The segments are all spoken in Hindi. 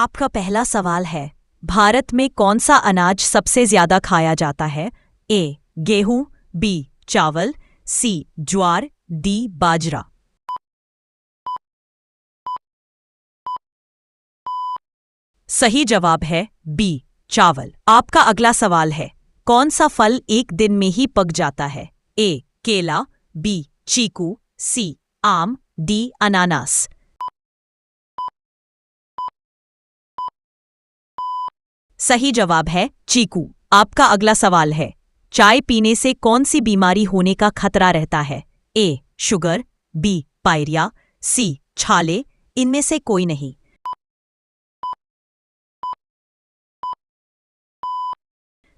आपका पहला सवाल है, भारत में कौन सा अनाज सबसे ज्यादा खाया जाता है? ए गेहूं, बी चावल, सी ज्वार, डी बाजरा। सही जवाब है बी चावल। आपका अगला सवाल है, कौन सा फल एक दिन में ही पक जाता है? ए केला, बी चीकू, सी आम, डी अनानास। सही जवाब है चीकू। आपका अगला सवाल है, चाय पीने से कौन सी बीमारी होने का खतरा रहता है? ए शुगर, बी पायरिया, सी छाले, इनमें से कोई नहीं।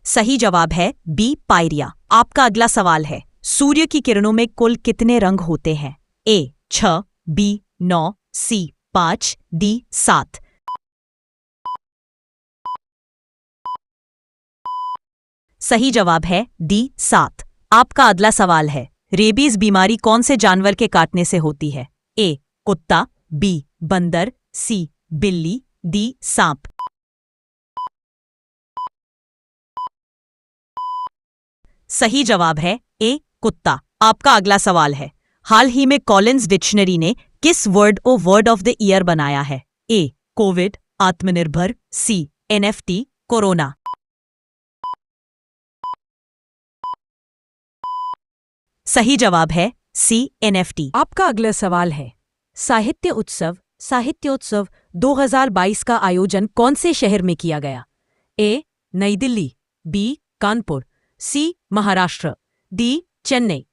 सही जवाब है बी पायरिया। आपका अगला सवाल है, सूर्य की किरणों में कुल कितने रंग होते हैं? ए 6, बी 9, सी 5, डी 7। सही जवाब है डी 7। आपका अगला सवाल है, रेबीज बीमारी कौन से जानवर के काटने से होती है? ए कुत्ता, बी बंदर, सी बिल्ली, डी सांप। सही जवाब है ए कुत्ता। आपका अगला सवाल है, हाल ही में कॉलिंस डिक्शनरी ने किस वर्ड को वर्ड ऑफ द ईयर बनाया है? ए कोविड, आत्मनिर्भर, सी एनएफटी, कोरोना। सही जवाब है सी एनएफटी। आपका अगला सवाल है, साहित्योत्सव 2022 का आयोजन कौन से शहर में किया गया? ए नई दिल्ली, बी कानपुर, सी महाराष्ट्र, डी चेन्नई।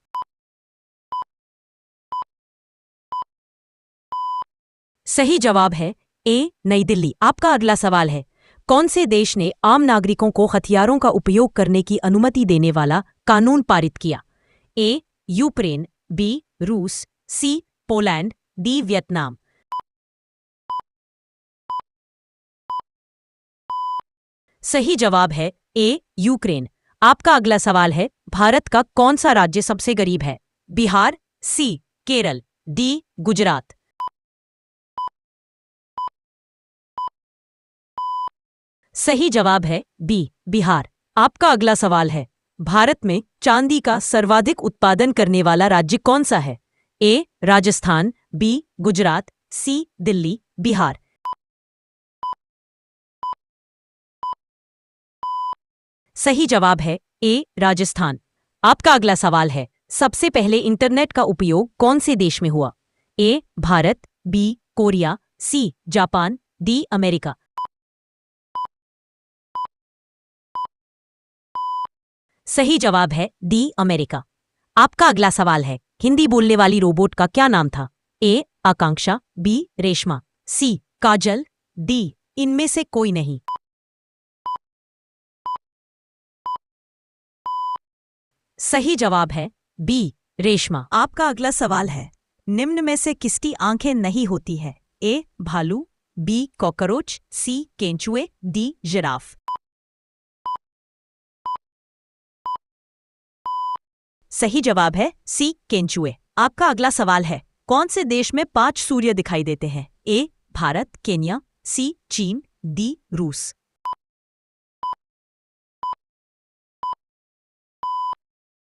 सही जवाब है ए नई दिल्ली। आपका अगला सवाल है, कौन से देश ने आम नागरिकों को हथियारों का उपयोग करने की अनुमति देने वाला कानून पारित किया? ए यूक्रेन, बी रूस, सी पोलैंड, डी वियतनाम। सही जवाब है ए यूक्रेन। आपका अगला सवाल है, भारत का कौन सा राज्य सबसे गरीब है? बिहार, सी केरल, डी गुजरात। सही जवाब है बी बिहार। आपका अगला सवाल है, भारत में चांदी का सर्वाधिक उत्पादन करने वाला राज्य कौन सा है? ए राजस्थान, बी गुजरात, सी दिल्ली, बिहार। सही जवाब है ए राजस्थान। आपका अगला सवाल है, सबसे पहले इंटरनेट का उपयोग कौन से देश में हुआ? A Bharat, B Korea, C Japan, D America. सही जवाब है डी अमेरिका। आपका अगला सवाल है, हिंदी बोलने वाली रोबोट का क्या नाम था? ए आकांक्षा, बी रेशमा, सी काजल, डी इनमें से कोई नहीं। सही जवाब है बी रेशमा। आपका अगला सवाल है, निम्न में से किसकी आंखें नहीं होती है? ए भालू, बी कॉकरोच, सी केंचुए, डी जिराफ। सही जवाब है सी केंचुए। आपका अगला सवाल है, कौन से देश में 5 सूर्य दिखाई देते हैं? ए भारत, केन्या, सी चीन, डी रूस।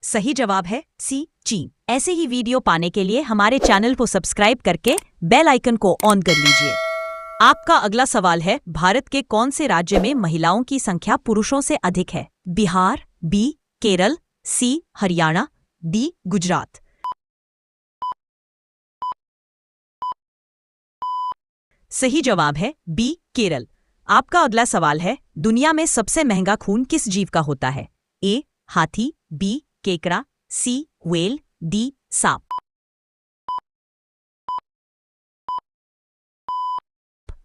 सही जवाब है सी चीन। ऐसे ही वीडियो पाने के लिए हमारे चैनल को सब्सक्राइब करके बेल आइकन को ऑन कर लीजिए। आपका अगला सवाल है, भारत के कौन से राज्य में महिलाओं की संख्या पुरुषों से अधिक है? बिहार, बी केरल, सी हरियाणा, डी गुजरात। सही जवाब है बी केरल। आपका अगला सवाल है, दुनिया में सबसे महंगा खून किस जीव का होता है? ए हाथी, बी केकड़ा, सी व्हेल, डी सांप।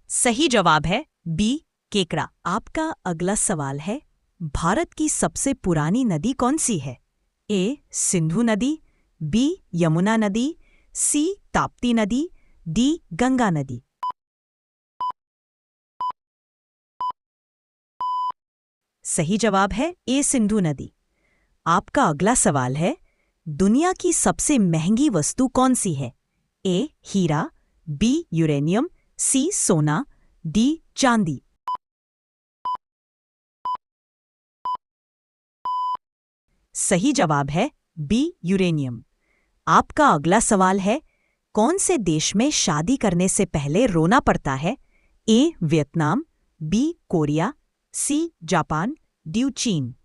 सही जवाब है बी केकड़ा। आपका अगला सवाल है, भारत की सबसे पुरानी नदी कौन सी है? ए सिंधु नदी, बी यमुना नदी, सी ताप्ती नदी, डी गंगा नदी। सही जवाब है ए सिंधु नदी। आपका अगला सवाल है, दुनिया की सबसे महंगी वस्तु कौन सी है? ए हीरा, बी यूरेनियम, सी सोना, डी चांदी। सही जवाब है बी यूरेनियम। आपका अगला सवाल है, कौन से देश में शादी करने से पहले रोना पड़ता है? A Vietnam, B Korea, C Japan, D चीन।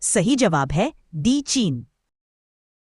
सही जवाब है डी चीन।